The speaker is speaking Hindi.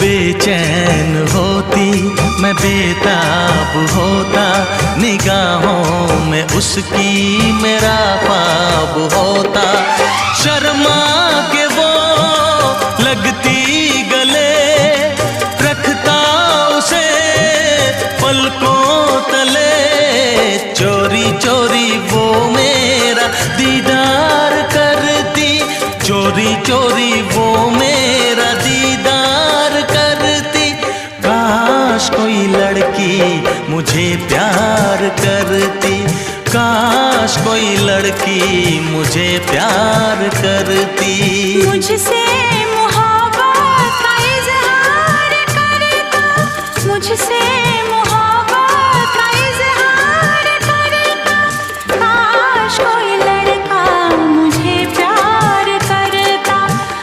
बेचैन होती, मैं बेताब होता, निगाहों में उसकी मेरा ख्वाब होता। शर्मा के वो लगती गले, रखता उसे पलकों तले। चोरी चोरी वो मेरा दीदार करती, चोरी चोरी वो मेरा दीदार करती। काश कोई लड़की मुझे प्यार करती, काश कोई लड़की मुझे प्यार करती। मुझसे मोहब्बत का इजहार करता, मुझसे